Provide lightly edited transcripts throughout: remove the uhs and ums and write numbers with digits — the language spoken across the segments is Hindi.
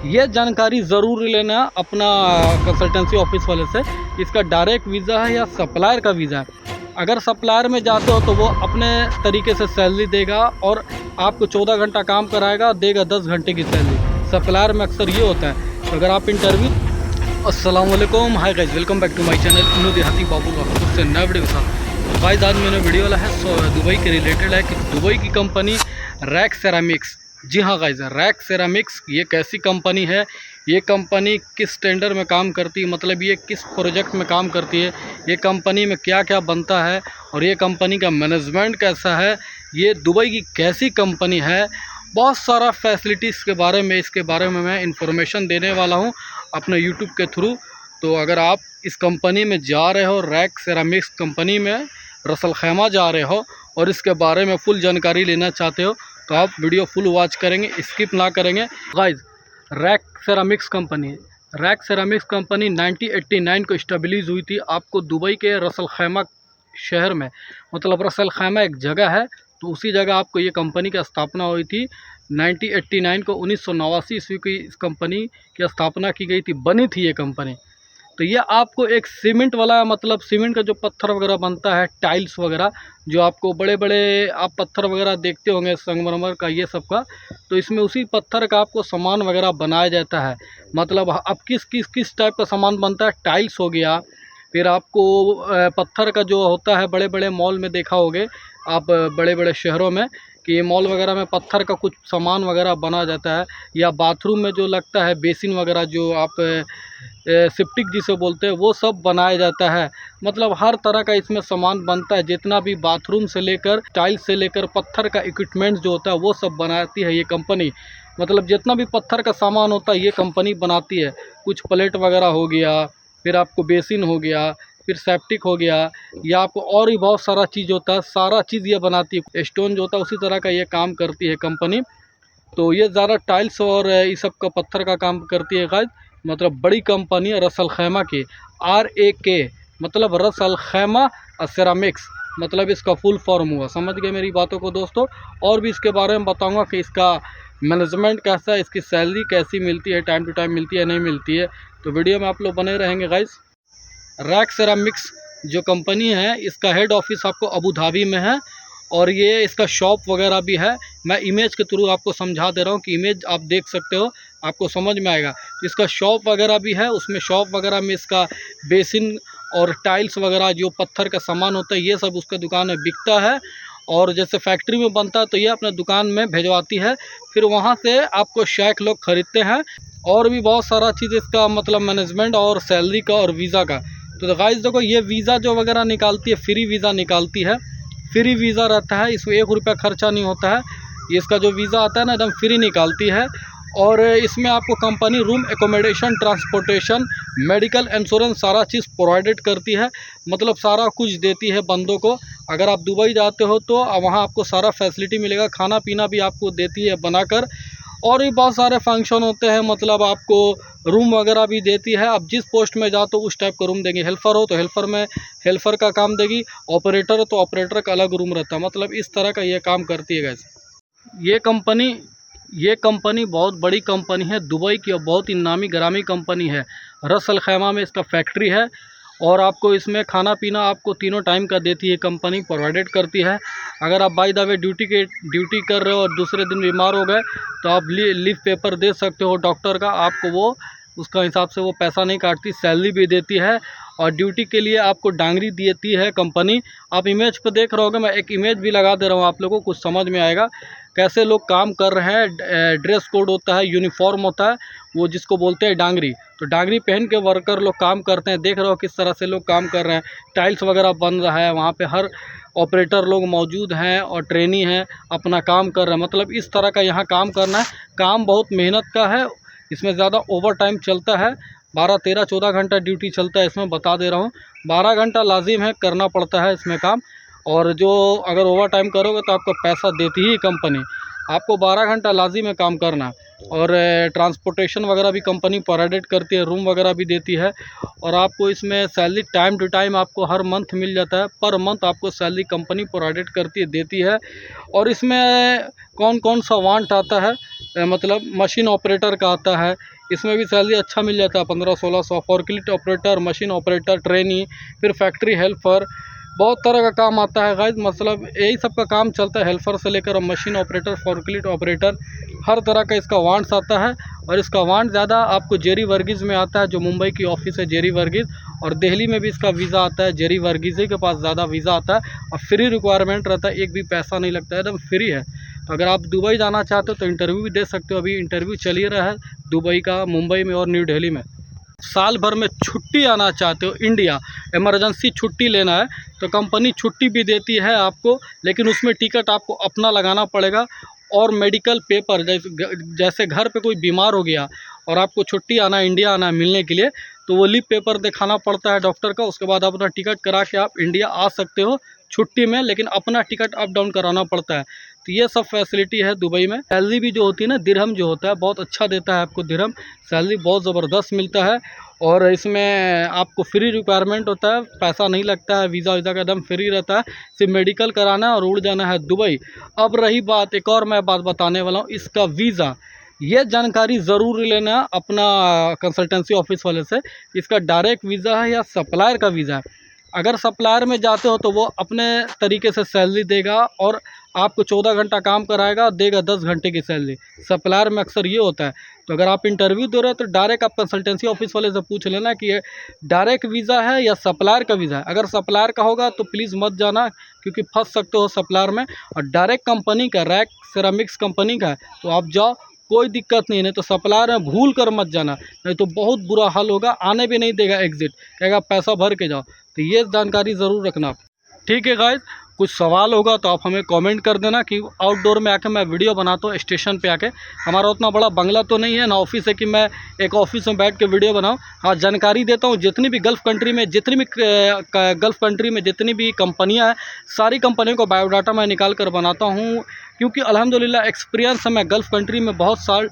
ये जानकारी ज़रूर लेना अपना कंसल्टेंसी ऑफिस वाले से। इसका डायरेक्ट वीज़ा है या सप्लायर का वीज़ा है। अगर सप्लायर में जाते हो तो वो अपने तरीके से सैलरी देगा और आपको 14 घंटा काम कराएगा, देगा 10 घंटे की सैलरी। सप्लायर में अक्सर ये होता है। तो अगर आप इंटरव्यू अस्सलाम वालेकुम, hi guys, welcome back to my channel Innu Dehati Babu वापस से नया वीडियो के साथ। गाइस आज मैंने वीडियो वाला है दुबई के रिलेटेड है कि दुबई की कंपनी रैक सेरामिक्स, जी हाँ गाइस, रैक सेरामिक्स ये कैसी कंपनी है, ये कंपनी किस टेंडर में काम करती है, मतलब ये किस प्रोजेक्ट में काम करती है, ये कंपनी में क्या क्या बनता है और ये कंपनी का मैनेजमेंट कैसा है, ये दुबई की कैसी कंपनी है, बहुत सारा फैसिलिटीज़ के बारे में, इसके बारे में मैं इंफॉर्मेशन देने वाला हूँ अपने यूट्यूब के थ्रू। तो अगर आप इस कंपनी में जा रहे हो, रैक सेरामिक्स कंपनी में रसल खैमा जा रहे हो और इसके बारे में फुल जानकारी लेना चाहते हो तो आप वीडियो फुल वॉच करेंगे, स्किप ना करेंगे। गाइस रैक सेरामिक्स कंपनी 1989 को इस्टेब्लिश हुई थी। आपको दुबई के रसल खैमा शहर में, मतलब रसल खैमा एक जगह है, तो उसी जगह आपको ये कंपनी की स्थापना हुई थी 1989 को। 1989 ईस्वी की इस कंपनी की स्थापना की गई थी, बनी थी ये कंपनी। तो ये आपको एक सीमेंट वाला, मतलब सीमेंट का जो पत्थर वगैरह बनता है, टाइल्स वगैरह, जो आपको बड़े बड़े आप पत्थर वगैरह देखते होंगे संगमरमर का, ये सब का, तो इसमें उसी पत्थर का आपको सामान वगैरह बनाया जाता है। मतलब अब किस टाइप का सामान बनता है, टाइल्स हो गया, फिर आपको पत्थर का जो होता है, बड़े बड़े मॉल में देखा होगे आप, बड़े बड़े शहरों में कि मॉल वगैरह में पत्थर का कुछ सामान वगैरह बना जाता है, या बाथरूम में जो लगता है बेसिन वगैरह, जो आप सिप्टिक जिसे बोलते हैं, वो सब बनाया जाता है। मतलब हर तरह का इसमें सामान बनता है, जितना भी बाथरूम से लेकर टाइल्स से लेकर पत्थर का इक्विपमेंट्स जो होता है वो सब बनाती है ये कंपनी। मतलब जितना भी पत्थर का सामान होता है ये कंपनी बनाती है। कुछ प्लेट वगैरह हो गया, फिर आपको बेसिन हो गया, फिर सेप्टिक हो गया, या आपको और भी बहुत सारा चीज़ होता है, सारा चीज़ ये बनाती है। स्टोन जो होता है उसी तरह का ये काम करती है कंपनी। तो ये ज़्यादा टाइल्स और इस सब का पत्थर का काम करती है गाइस। मतलब बड़ी कंपनी है रसल खैमा की, RAK, मतलब रसल खैमा सेरामिक्स, मतलब इसका फुल फॉर्म हुआ। समझ गए मेरी बातों को दोस्तों। और भी इसके बारे में बताऊंगा कि इसका मैनेजमेंट कैसा है, इसकी सैलरी कैसी मिलती है, टाइम टू टाइम मिलती है नहीं मिलती है। तो वीडियो में आप लोग बने रहेंगे गाइस। रैक सेरामिक्स जो कंपनी है, इसका हेड ऑफिस आपको अबू धाबी में है और ये इसका शॉप वगैरह भी है। मैं इमेज के थ्रू आपको समझा दे रहा हूँ कि इमेज आप देख सकते हो, आपको समझ में आएगा। तो इसका शॉप वगैरह भी है, उसमें शॉप वगैरह में इसका बेसिन और टाइल्स वगैरह जो पत्थर का सामान होता है ये सब उसके दुकान में बिकता है। और जैसे फैक्ट्री में बनता है तो ये अपने दुकान में भिजवाती है, फिर वहाँ से आपको शेख लोग ख़रीदते हैं। और भी बहुत सारा चीज़ इसका, मतलब मैनेजमेंट और सैलरी का और वीज़ा का। तो गाइस देखो, ये वीज़ा जो वगैरह निकालती है, फ्री वीज़ा निकालती है, फ्री वीज़ा रहता है, इसमें 1 रुपया खर्चा नहीं होता है। ये इसका जो वीज़ा आता है ना, एकदम फ्री निकालती है। और इसमें आपको company room accommodation, transportation, medical insurance, सारा चीज़ प्रोवाइडेड करती है। मतलब सारा कुछ देती है बंदों को। अगर आप दुबई जाते हो तो वहाँ आपको सारा फैसिलिटी मिलेगा, खाना पीना भी आपको देती है बनाकर। और भी बहुत सारे फंक्शन होते हैं, मतलब आपको रूम वगैरह भी देती है। आप जिस पोस्ट में जाओ तो उस टाइप का रूम देंगे। हेल्पर हो तो हेल्पर में हेल्पर का काम देगी, ऑपरेटर हो तो ऑपरेटर का अलग रूम रहता है। मतलब इस तरह का ये काम करती है गैस। ये कंपनी बहुत बड़ी कंपनी है दुबई की और बहुत ही नामी ग्रामी कंपनी है। रसल खैमा में इसका फैक्ट्री है और आपको इसमें खाना पीना आपको तीनों टाइम का देती है, कंपनी प्रोवाइडेड करती है। अगर आप बाय द वे ड्यूटी कर रहे हो और दूसरे दिन बीमार हो गए तो आप लीव पेपर दे सकते हो डॉक्टर का, आपको वो उसका हिसाब से वो पैसा नहीं काटती, सैलरी भी देती है। और ड्यूटी के लिए आपको डांगरी देती है कंपनी। आप इमेज पर देख रहे होगे, मैं एक इमेज भी लगा दे रहा हूँ, आप लोगों को कुछ समझ में आएगा कैसे लोग काम कर रहे हैं। ड्रेस कोड होता है, यूनिफॉर्म होता है, वो जिसको बोलते हैं डांगरी। तो डांगरी पहन के वर्कर लोग काम करते हैं। देख रहे हो किस तरह से लोग काम कर रहे हैं, टाइल्स वगैरह बन रहा है, वहाँ पे हर ऑपरेटर लोग मौजूद हैं और ट्रेनी हैं, अपना काम कर रहे हैं। मतलब इस तरह का यहाँ काम करना है। काम बहुत मेहनत का है, इसमें ज़्यादा ओवर टाइम चलता है, 12, 13, 14 घंटा ड्यूटी चलता है इसमें, बता दे रहा हूँ। 12 घंटा लाजिम है करना पड़ता है इसमें काम। और जो अगर ओवर टाइम करोगे तो आपको पैसा देती ही कंपनी। आपको 12 घंटा लाजिम है काम करना। और ट्रांसपोर्टेशन वगैरह भी कंपनी प्रोवाइडेड करती है, रूम वगैरह भी देती है। और आपको इसमें सैलरी टाइम टू टाइम आपको हर मंथ मिल जाता है, पर मंथ आपको सैलरी कंपनी प्रोवाइडेड करती है, देती है। और इसमें कौन कौन सा वांट आता है, मतलब मशीन ऑपरेटर का आता है, इसमें भी सैलरी अच्छा मिल जाता है 1500-1600। Forklift operator, machine operator, trainee, फिर फैक्ट्री हेल्पर, बहुत तरह का काम आता है गाइस। मतलब यही सब का काम चलता है, हेल्पर से लेकर मशीन ऑपरेटर, फॉर्कलिफ्ट ऑपरेटर, हर तरह का इसका वांट्स आता है। और इसका वांट ज़्यादा आपको जेरी वर्गीज़ में आता है, जो मुंबई की ऑफिस है जेरी वर्गीज़, और दिल्ली में भी इसका वीज़ा आता है, जेरी वर्गीज़ ही के पास ज़्यादा वीज़ा आता है। और फ्री रिक्वायरमेंट रहता है, एक भी पैसा नहीं लगता है, एकदम फ्री है। तो अगर आप दुबई जाना चाहते हो तो इंटरव्यू भी दे सकते हो। अभी इंटरव्यू चल ही रहा है दुबई का, मुंबई में और न्यू दिल्ली में। साल भर में छुट्टी आना चाहते हो इंडिया, इमरजेंसी छुट्टी लेना है, तो कंपनी छुट्टी भी देती है आपको, लेकिन उसमें टिकट आपको अपना लगाना पड़ेगा। और मेडिकल पेपर, जैसे घर पे कोई बीमार हो गया और आपको छुट्टी आना है, इंडिया आना है मिलने के लिए, तो वो लीव पेपर दिखाना पड़ता है डॉक्टर का। उसके बाद आप अपना टिकट करा के आप इंडिया आ सकते हो छुट्टी में, लेकिन अपना टिकट अप डाउन कराना पड़ता है। तो ये सब फैसिलिटी है दुबई में। सैलरी भी जो होती है ना, दिरहम जो होता है बहुत अच्छा देता है आपको, दिरहम सैलरी बहुत ज़बरदस्त मिलता है। और इसमें आपको फ्री रिक्वायरमेंट होता है, पैसा नहीं लगता है, वीज़ा वीज़ा का एकदम फ्री रहता है। सिर्फ मेडिकल कराना है और उड़ जाना है दुबई। अब रही बात, एक और मैं बात बताने वाला हूँ, इसका वीज़ा, ये जानकारी ज़रूर लेना अपना कंसल्टेंसी ऑफिस वाले से, इसका डायरेक्ट वीज़ा है या सप्लायर का वीज़ा है। अगर सप्लायर में जाते हो तो वो अपने तरीके से सैलरी देगा और आपको 14 घंटा काम कराएगा, देगा 10 घंटे की सैलरी। सप्लायर में अक्सर ये होता है। तो अगर आप इंटरव्यू दे रहे हो तो डायरेक्ट आप कंसल्टेंसी ऑफिस वाले से पूछ लेना कि ये डायरेक्ट वीज़ा है या सप्लायर का वीज़ा है। अगर सप्लायर का होगा तो प्लीज़ मत जाना, क्योंकि फंस सकते हो सप्लायर में। और डायरेक्ट कंपनी का, रैक सिरेमिक्स कंपनी का है, तो आप जाओ, कोई दिक्कत नहीं। नहीं तो सप्लायर में भूल कर मत जाना, नहीं तो बहुत बुरा हाल होगा, आने भी नहीं देगा एग्ज़िट, कहेगा पैसा भर के जाओ। तो ये जानकारी ज़रूर रखना। ठीक है गाइस, कुछ सवाल होगा तो आप हमें कमेंट कर देना कि आउटडोर में आके मैं वीडियो बनाता हूँ स्टेशन पे आके। हमारा उतना बड़ा बंगला तो नहीं है ना ऑफिस है कि मैं एक ऑफिस में बैठ के वीडियो बनाऊँ। हाँ, जानकारी देता हूँ जितनी भी गल्फ़ कंट्री में, जितनी भी कंपनियाँ हैं, सारी कंपनियों का बायोडाटा मैं निकाल कर बनाता हूँ, क्योंकि अल्हम्दुलिल्लाह एक्सपीरियंस है। मैं गल्फ़ कंट्री में बहुत साल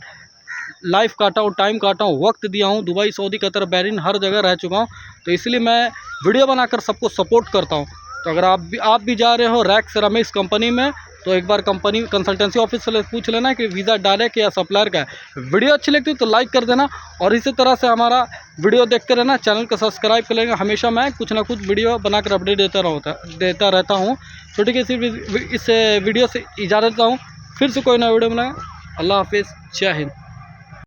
लाइफ काटा हूँ, टाइम काटा हूँ, वक्त दिया हूँ, दुबई, सऊदी, कतर, बहरीन हर जगह रह चुका हूँ। तो इसलिए मैं वीडियो बनाकर सबको सपोर्ट करता हूँ। तो अगर आप भी जा रहे हो रैक सिरेमिक्स कंपनी में, तो एक बार कंपनी कंसल्टेंसी ऑफिस से पूछ लेना कि वीज़ा डायरेक्ट या सप्लायर का है। वीडियो अच्छी लगती है तो लाइक कर देना, और इसी तरह से हमारा वीडियो देखते रहना, चैनल को सब्सक्राइब कर लेंगे। हमेशा मैं कुछ ना कुछ वीडियो बनाकर अपडेट देता रहता हूँ। तो ठीक है, सिर्फ इस वीडियो से इजाज़त देता हूँ, फिर से कोई नया वीडियो बनाएं। अल्लाह हाफिज़, जय हिंद।